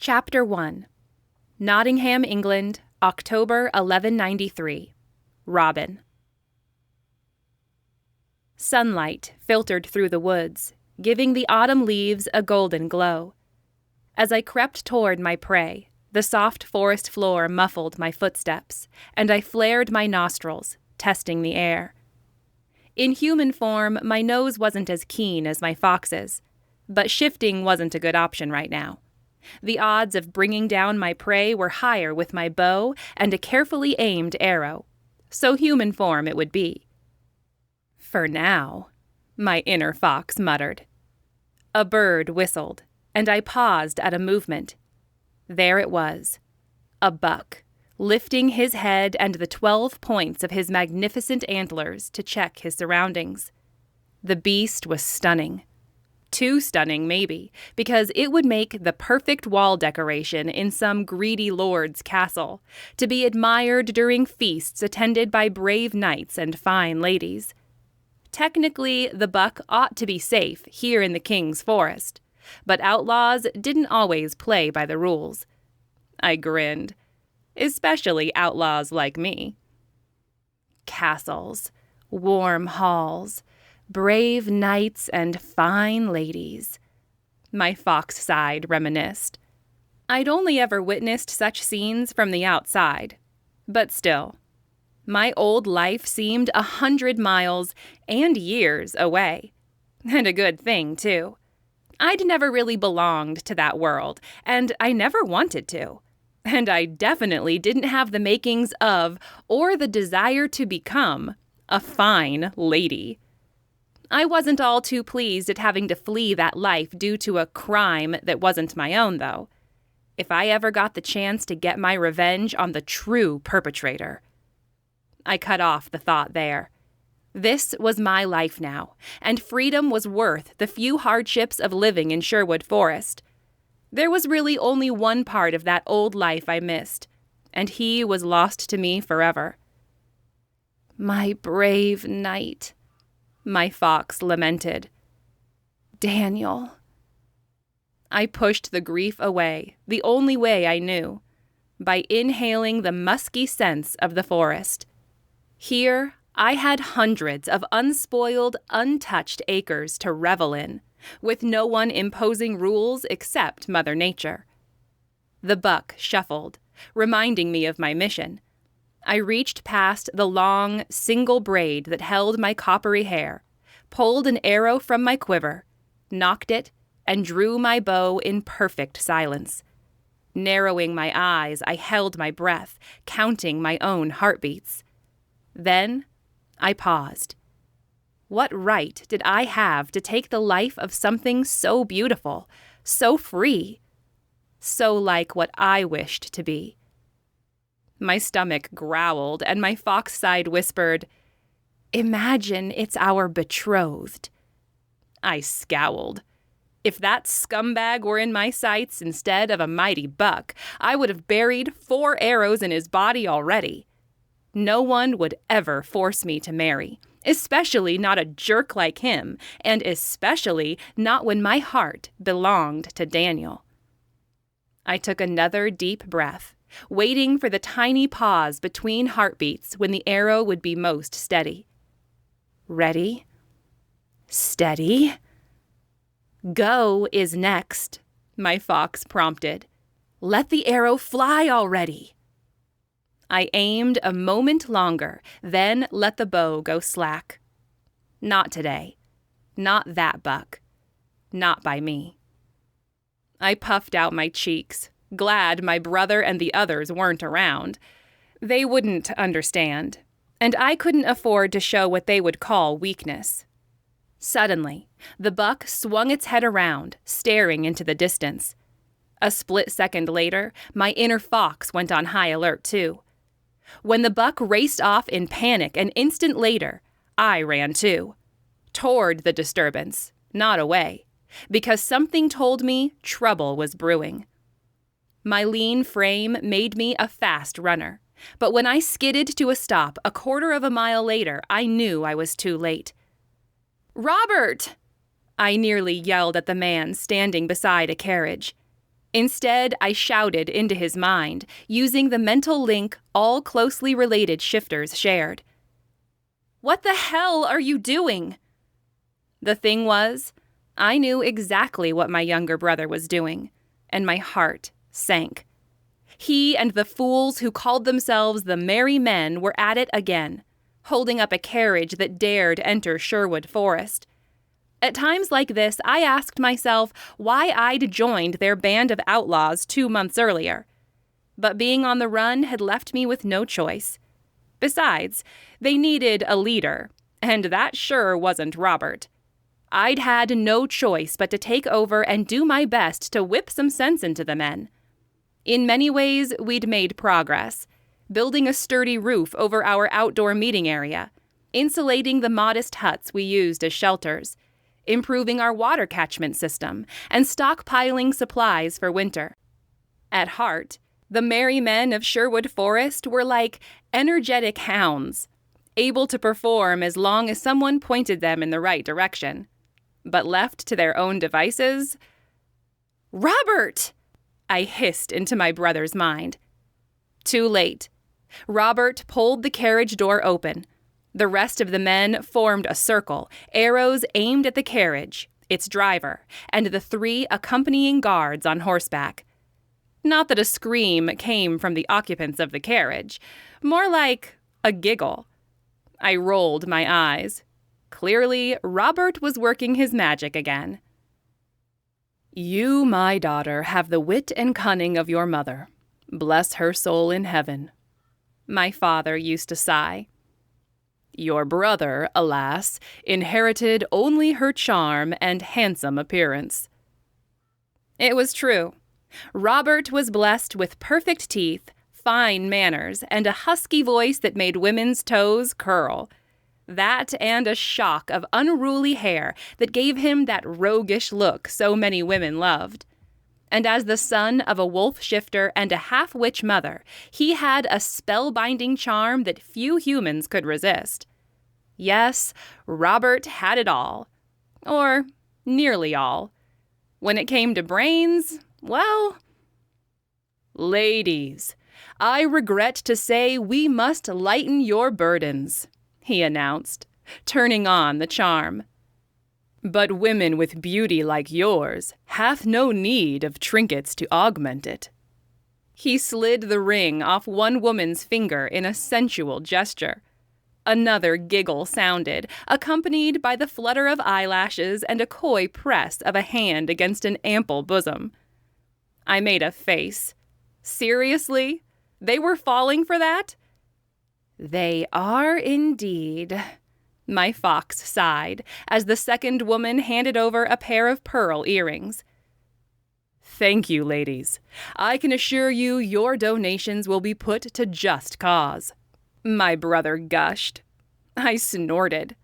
Chapter 1. Nottingham, England, October 1193. Robynne. Sunlight filtered through the woods, giving the autumn leaves a golden glow. As I crept toward my prey, the soft forest floor muffled my footsteps, and I flared my nostrils, testing the air. In human form, my nose wasn't as keen as my fox's, but shifting wasn't a good option right now. The odds of bringing down my prey were higher with my bow and a carefully aimed arrow, so human form it would be. For now, my inner fox muttered. A bird whistled, and I paused at a movement. There it was, a buck, lifting his head and the 12 points of his magnificent antlers to check his surroundings. The beast was stunning. Too stunning, maybe, because it would make the perfect wall decoration in some greedy lord's castle, to be admired during feasts attended by brave knights and fine ladies. Technically, the buck ought to be safe here in the king's forest, but outlaws didn't always play by the rules. I grinned. Especially outlaws like me. Castles, warm halls, brave knights and fine ladies. My fox side reminisced. I'd only ever witnessed such scenes from the outside. But still, my old life seemed 100 miles and years away. And a good thing, too. I'd never really belonged to that world, and I never wanted to. And I definitely didn't have the makings of, or the desire to become, a fine lady. I wasn't all too pleased at having to flee that life due to a crime that wasn't my own, though. If I ever got the chance to get my revenge on the true perpetrator. I cut off the thought there. This was my life now, and freedom was worth the few hardships of living in Sherwood Forest. There was really only one part of that old life I missed, and he was lost to me forever. My brave knight, my fox lamented. Daniel. I pushed the grief away, the only way I knew, by inhaling the musky scents of the forest. Here, I had hundreds of unspoiled, untouched acres to revel in, with no one imposing rules except Mother Nature. The buck shuffled, reminding me of my mission. I reached past the long, single braid that held my coppery hair, pulled an arrow from my quiver, nocked it, and drew my bow in perfect silence. Narrowing my eyes, I held my breath, counting my own heartbeats. Then, I paused. What right did I have to take the life of something so beautiful, so free, so like what I wished to be? My stomach growled, and my fox side whispered, Imagine it's our betrothed. I scowled. If that scumbag were in my sights instead of a mighty buck, I would have buried 4 arrows in his body already. No one would ever force me to marry, especially not a jerk like him, and especially not when my heart belonged to Daniel. I took another deep breath, waiting for the tiny pause between heartbeats when the arrow would be most steady. Ready? Steady? Go is next, my fox prompted. Let the arrow fly already. I aimed a moment longer, then let the bow go slack. Not today. Not that buck. Not by me. I puffed out my cheeks, glad my brother and the others weren't around. They wouldn't understand, and I couldn't afford to show what they would call weakness. Suddenly, the buck swung its head around, staring into the distance. A split second later, my inner fox went on high alert too. When the buck raced off in panic an instant later, I ran too. Toward the disturbance, not away, because something told me trouble was brewing. My lean frame made me a fast runner, but when I skidded to a stop a quarter of a mile later, I knew I was too late. "Robert!" I nearly yelled at the man standing beside a carriage. Instead, I shouted into his mind, using the mental link all closely related shifters shared. "What the hell are you doing?" The thing was, I knew exactly what my younger brother was doing, and my heart sank. He and the fools who called themselves the Merry Men were at it again, holding up a carriage that dared enter Sherwood Forest. At times like this, I asked myself why I'd joined their band of outlaws 2 months earlier. But being on the run had left me with no choice. Besides, they needed a leader, and that sure wasn't Robert. I'd had no choice but to take over and do my best to whip some sense into the men. In many ways, we'd made progress, building a sturdy roof over our outdoor meeting area, insulating the modest huts we used as shelters, improving our water catchment system, and stockpiling supplies for winter. At heart, the merry men of Sherwood Forest were like energetic hounds, able to perform as long as someone pointed them in the right direction. But left to their own devices... "Robert!" I hissed into my brother's mind. Too late. Robert pulled the carriage door open. The rest of the men formed a circle, arrows aimed at the carriage, its driver, and the 3 accompanying guards on horseback. Not that a scream came from the occupants of the carriage, more like a giggle. I rolled my eyes. Clearly, Robert was working his magic again. "You, my daughter, have the wit and cunning of your mother. Bless her soul in heaven," my father used to sigh. "Your brother, alas, inherited only her charm and handsome appearance." It was true. Robert was blessed with perfect teeth, fine manners, and a husky voice that made women's toes curl. That and a shock of unruly hair that gave him that roguish look so many women loved. And as the son of a wolf shifter and a half-witch mother, he had a spellbinding charm that few humans could resist. Yes, Robert had it all. Or nearly all. When it came to brains, well... "Ladies, I regret to say we must lighten your burdens," he announced, turning on the charm. "But women with beauty like yours hath no need of trinkets to augment it." He slid the ring off one woman's finger in a sensual gesture. Another giggle sounded, accompanied by the flutter of eyelashes and a coy press of a hand against an ample bosom. I made a face. Seriously? They were falling for that? "They are indeed," my fox sighed, as the second woman handed over a pair of pearl earrings. "Thank you, ladies. I can assure you your donations will be put to just cause," my brother gushed. I snorted.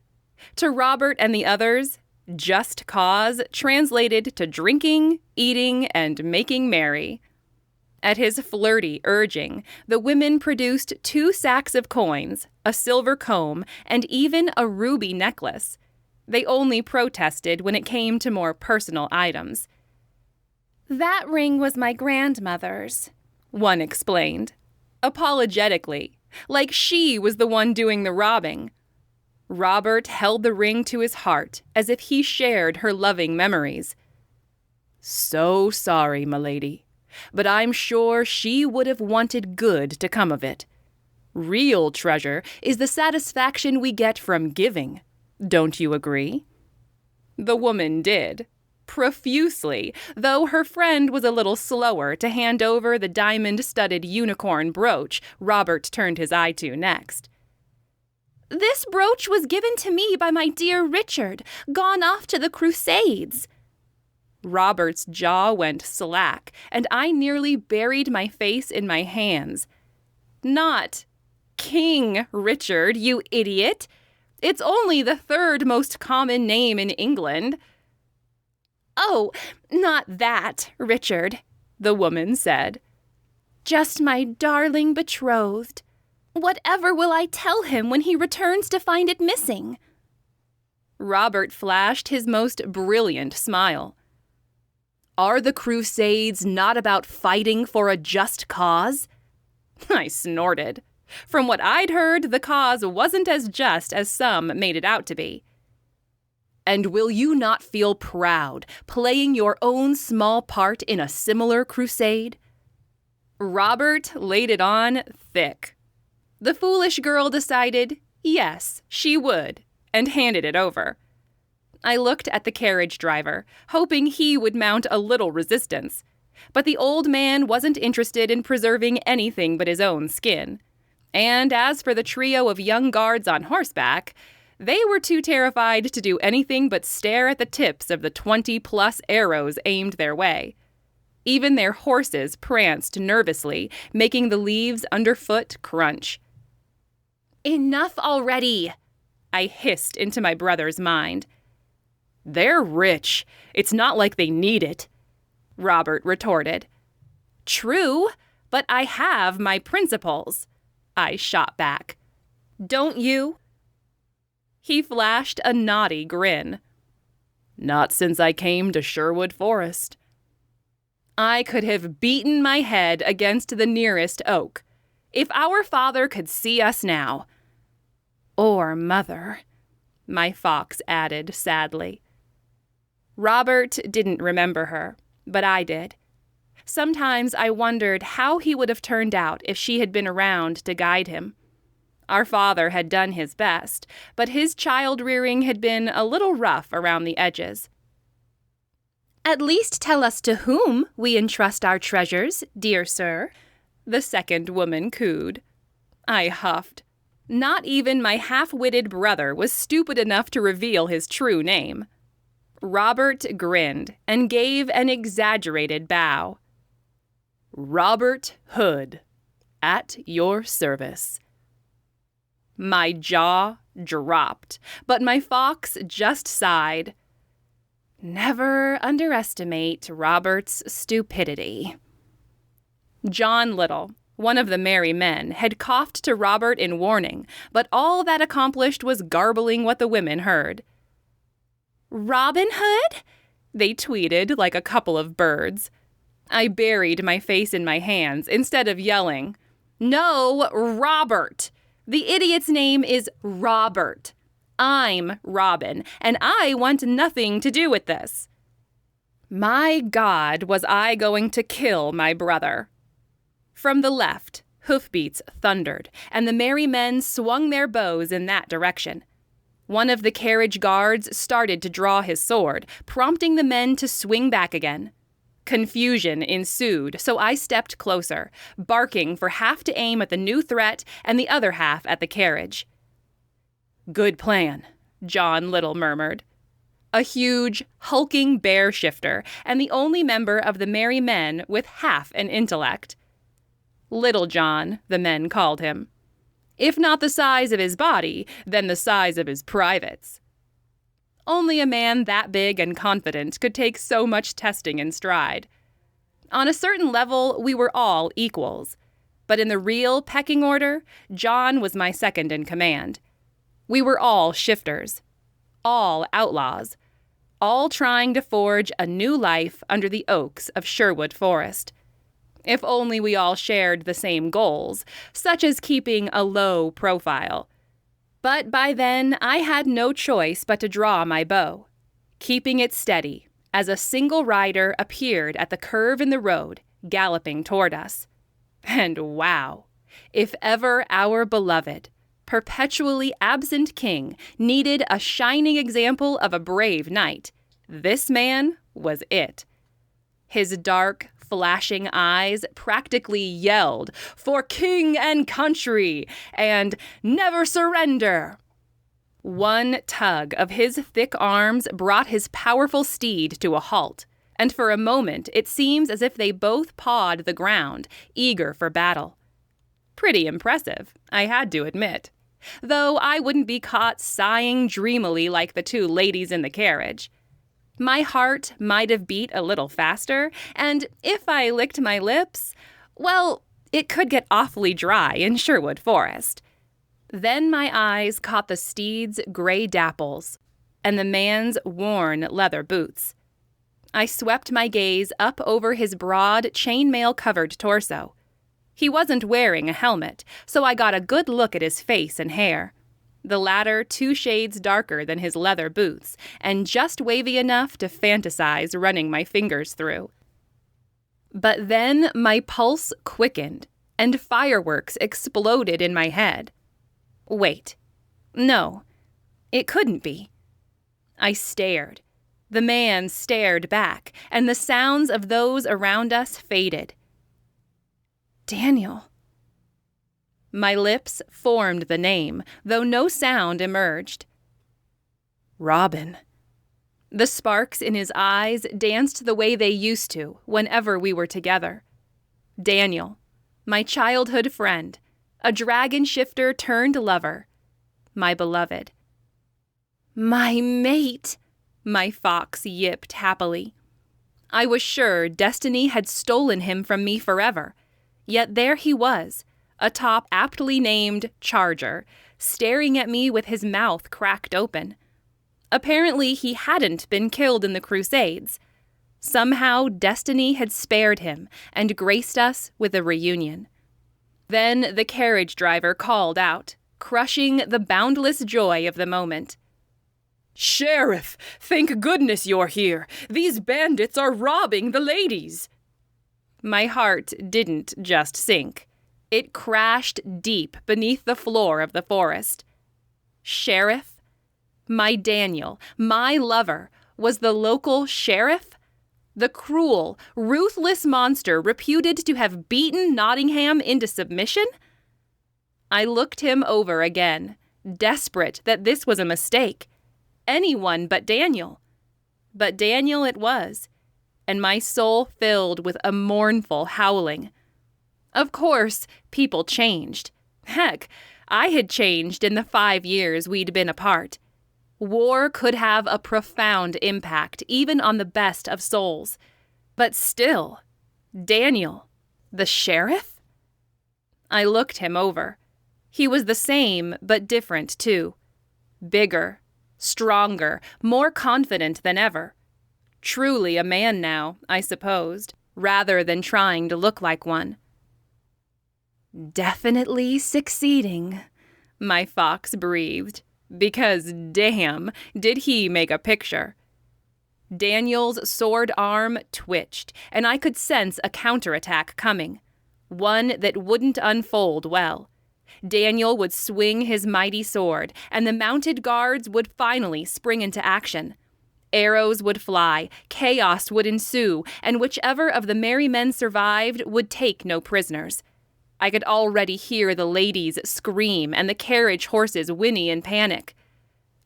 To Robert and the others, just cause translated to drinking, eating, and making merry. At his flirty urging, the women produced 2 sacks of coins, a silver comb, and even a ruby necklace. They only protested when it came to more personal items. "That ring was my grandmother's," one explained, apologetically, like she was the one doing the robbing. Robert held the ring to his heart as if he shared her loving memories. "So sorry, m'lady, but I'm sure she would have wanted good to come of it. Real treasure is the satisfaction we get from giving. Don't you agree?" The woman did, profusely, though her friend was a little slower to hand over the diamond-studded unicorn brooch Robert turned his eye to next. "This brooch was given to me by my dear Richard, gone off to the Crusades." Robert's jaw went slack, and I nearly buried my face in my hands. "Not King Richard, you idiot! It's only the 3rd most common name in England." "Oh, not that, Richard," the woman said. "Just my darling betrothed. Whatever will I tell him when he returns to find it missing?" Robert flashed his most brilliant smile. Are the Crusades not about fighting for a just cause? I snorted. From what I'd heard, the cause wasn't as just as some made it out to be. And will you not feel proud playing your own small part in a similar crusade? Robert laid it on thick. The foolish girl decided, yes, she would, and handed it over. I looked at the carriage driver, hoping he would mount a little resistance. But the old man wasn't interested in preserving anything but his own skin. And as for the trio of young guards on horseback, they were too terrified to do anything but stare at the tips of the 20-plus arrows aimed their way. Even their horses pranced nervously, making the leaves underfoot crunch. "Enough already!" I hissed into my brother's mind. "They're rich. It's not like they need it," Robert retorted. "True, but I have my principles," I shot back. "Don't you?" He flashed a naughty grin. "Not since I came to Sherwood Forest." I could have beaten my head against the nearest oak. If our father could see us now. Or mother, my fox added sadly. Robert didn't remember her, but I did. Sometimes I wondered how he would have turned out if she had been around to guide him. Our father had done his best, but his child-rearing had been a little rough around the edges. "At least tell us to whom we entrust our treasures, dear sir," the second woman cooed. I huffed. Not even my half-witted brother was stupid enough to reveal his true name. Robert grinned and gave an exaggerated bow. "Robert Hood, at your service." My jaw dropped, but my fox just sighed. Never underestimate Robert's stupidity. John Little, one of the merry men, had coughed to Robert in warning, but all that accomplished was garbling what the women heard. "Robin Hood?" they tweeted like a couple of birds. I buried my face in my hands instead of yelling, "No, Robert! The idiot's name is Robert. I'm Robyn, and I want nothing to do with this." My God, was I going to kill my brother. From the left, hoofbeats thundered, and the merry men swung their bows in that direction. One of the carriage guards started to draw his sword, prompting the men to swing back again. Confusion ensued, so I stepped closer, barking for half to aim at the new threat and the other half at the carriage. "Good plan," John Little murmured. A huge, hulking bear shifter, and the only member of the merry men with half an intellect. Little John, the men called him. If not the size of his body, then the size of his privates. Only a man that big and confident could take so much testing in stride. On a certain level, we were all equals. But in the real pecking order, John was my second in command. We were all shifters. All outlaws. All trying to forge a new life under the oaks of Sherwood Forest. If only we all shared the same goals, such as keeping a low profile. But by then, I had no choice but to draw my bow, keeping it steady as a single rider appeared at the curve in the road, galloping toward us. And wow, if ever our beloved, perpetually absent king needed a shining example of a brave knight, this man was it. His dark, flashing eyes practically yelled, "For king and country!" and "Never surrender!" One tug of his thick arms brought his powerful steed to a halt, and for a moment it seems as if they both pawed the ground, eager for battle. Pretty impressive, I had to admit, though I wouldn't be caught sighing dreamily like the two ladies in the carriage. My heart might have beat a little faster, and if I licked my lips, well, it could get awfully dry in Sherwood Forest. Then my eyes caught the steed's gray dapples and the man's worn leather boots. I swept my gaze up over his broad, chainmail-covered torso. He wasn't wearing a helmet, so I got a good look at his face and hair. The latter 2 shades darker than his leather boots, and just wavy enough to fantasize running my fingers through. But then my pulse quickened, and fireworks exploded in my head. Wait. No. It couldn't be. I stared. The man stared back, and the sounds of those around us faded. Daniel. My lips formed the name, though no sound emerged. Robynne. The sparks in his eyes danced the way they used to whenever we were together. Daniel, my childhood friend, a dragon shifter turned lover, my beloved. My mate, my fox yipped happily. I was sure destiny had stolen him from me forever, yet there he was, atop aptly named Charger, staring at me with his mouth cracked open. Apparently he hadn't been killed in the Crusades. Somehow destiny had spared him and graced us with a reunion. Then the carriage driver called out, crushing the boundless joy of the moment. Sheriff, thank goodness you're here. These bandits are robbing the ladies. My heart didn't just sink. It crashed deep beneath the floor of the forest. Sheriff? My Daniel, my lover, was the local sheriff? The cruel, ruthless monster reputed to have beaten Nottingham into submission? I looked him over again, desperate that this was a mistake. Anyone but Daniel. But Daniel it was, and my soul filled with a mournful howling. Of course, people changed. Heck, I had changed in the 5 years we'd been apart. War could have a profound impact, even on the best of souls. But still, Daniel, the sheriff? I looked him over. He was the same, but different, too. Bigger, stronger, more confident than ever. Truly a man now, I supposed, rather than trying to look like one. Definitely succeeding, my fox breathed, because damn, did he make a picture. Daniel's sword arm twitched, and I could sense a counterattack coming, one that wouldn't unfold well. Daniel would swing his mighty sword, and the mounted guards would finally spring into action. Arrows would fly, chaos would ensue, and whichever of the merry men survived would take no prisoners. I could already hear the ladies scream and the carriage horses whinny in panic.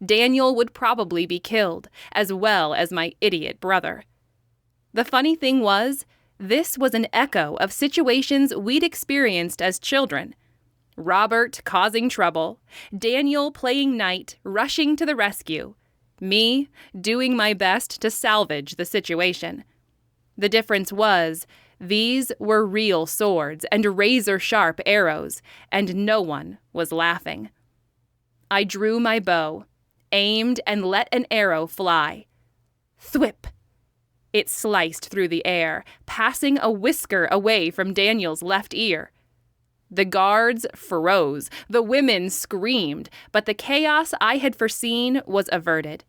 Daniel would probably be killed, as well as my idiot brother. The funny thing was, this was an echo of situations we'd experienced as children. Robert causing trouble, Daniel playing knight, rushing to the rescue, me doing my best to salvage the situation. The difference was, these were real swords and razor-sharp arrows, and no one was laughing. I drew my bow, aimed, and let an arrow fly. Thwip! It sliced through the air, passing a whisker away from Daniel's left ear. The guards froze, the women screamed, but the chaos I had foreseen was averted.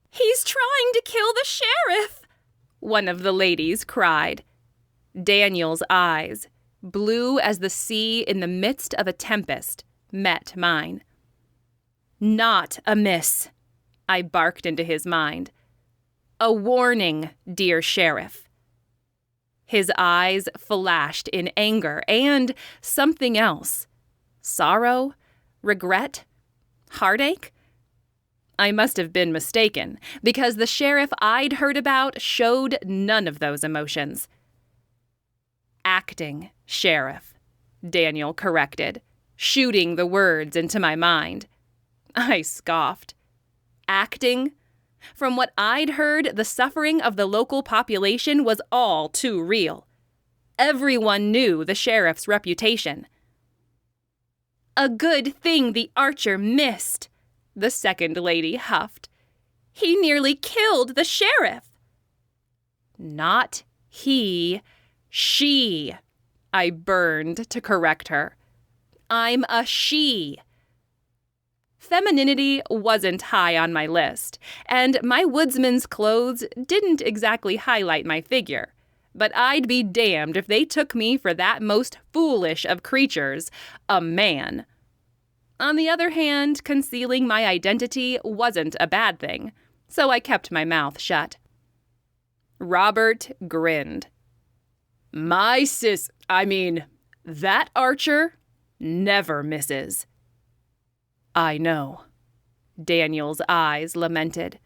"He's trying to kill the sheriff!" one of the ladies cried. Daniel's eyes, blue as the sea in the midst of a tempest, met mine. "Not a miss," I barked into his mind. "A warning, dear sheriff." His eyes flashed in anger and something else. Sorrow? Regret? Heartache? I must have been mistaken, because the sheriff I'd heard about showed none of those emotions. "Acting, sheriff," Daniel corrected, shooting the words into my mind. I scoffed. Acting? From what I'd heard, the suffering of the local population was all too real. Everyone knew the sheriff's reputation. "A good thing the archer missed," the second lady huffed. "He nearly killed the sheriff." Not he, she. I burned to correct her. I'm a she. Femininity wasn't high on my list, and my woodsman's clothes didn't exactly highlight my figure. But I'd be damned if they took me for that most foolish of creatures, a man. On the other hand, concealing my identity wasn't a bad thing, so I kept my mouth shut. Robert grinned. That archer never misses. I know. Daniel's eyes lamented.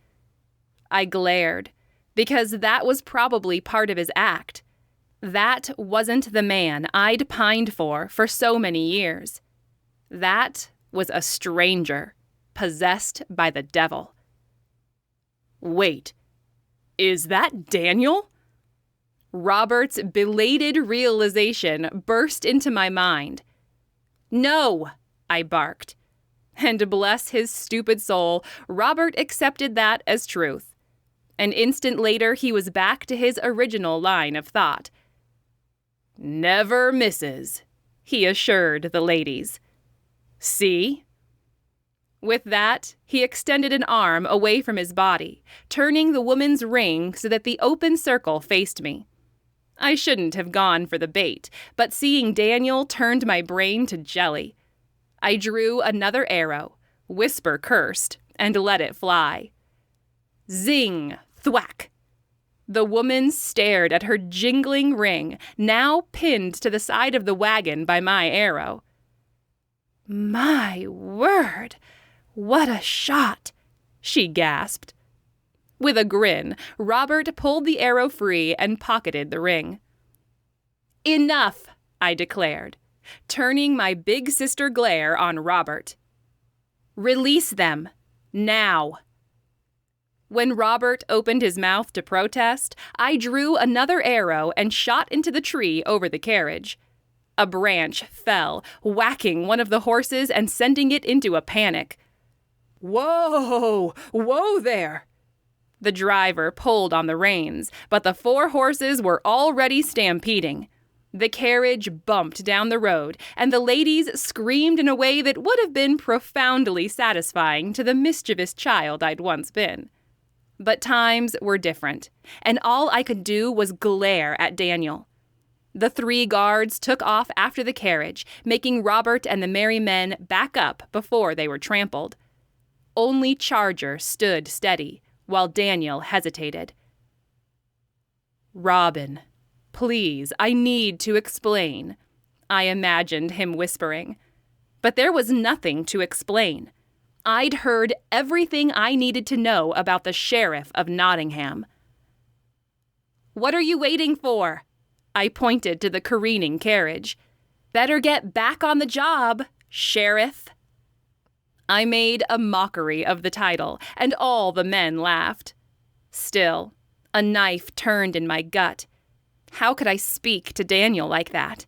I glared, because that was probably part of his act. That wasn't the man I'd pined for so many years. That was a stranger, possessed by the devil. Wait, is that Daniel? Robert's belated realization burst into my mind. No, I barked. And bless his stupid soul, Robert accepted that as truth. An instant later, he was back to his original line of thought. Never misses, he assured the ladies. See? With that, he extended an arm away from his body, turning the woman's ring so that the open circle faced me. I shouldn't have gone for the bait, but seeing Daniel turned my brain to jelly. I drew another arrow, whisper cursed, and let it fly. Zing! Thwack! The woman stared at her jingling ring, now pinned to the side of the wagon by my arrow. My word! What a shot! She gasped. With a grin, Robert pulled the arrow free and pocketed the ring. Enough, I declared, turning my big sister glare on Robert. Release them, now. When Robert opened his mouth to protest, I drew another arrow and shot into the tree over the carriage. A branch fell, whacking one of the horses and sending it into a panic. Whoa! Whoa there! The driver pulled on the reins, but the 4 horses were already stampeding. The carriage bumped down the road, and the ladies screamed in a way that would have been profoundly satisfying to the mischievous child I'd once been. But times were different, and all I could do was glare at Daniel. The 3 guards took off after the carriage, making Robert and the merry men back up before they were trampled. Only Charger stood steady, while Daniel hesitated. Robynne, please, I need to explain, I imagined him whispering. But there was nothing to explain. I'd heard everything I needed to know about the sheriff of Nottingham. What are you waiting for? I pointed to the careening carriage. Better get back on the job, sheriff. I made a mockery of the title, and all the men laughed. Still, a knife turned in my gut. How could I speak to Daniel like that?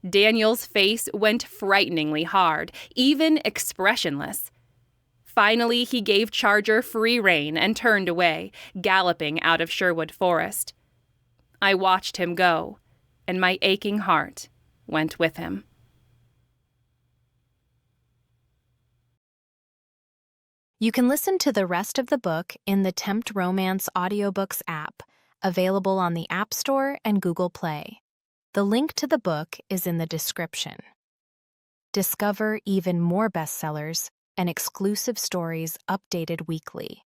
Daniel's face went frighteningly hard, even expressionless. Finally, he gave Charger free rein and turned away, galloping out of Sherwood Forest. I watched him go, and my aching heart went with him. You can listen to the rest of the book in the Tempt Romance audiobooks app, available on the App Store and Google Play. The link to the book is in the description. Discover even more bestsellers and exclusive stories updated weekly,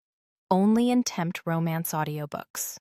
only in Tempt Romance audiobooks.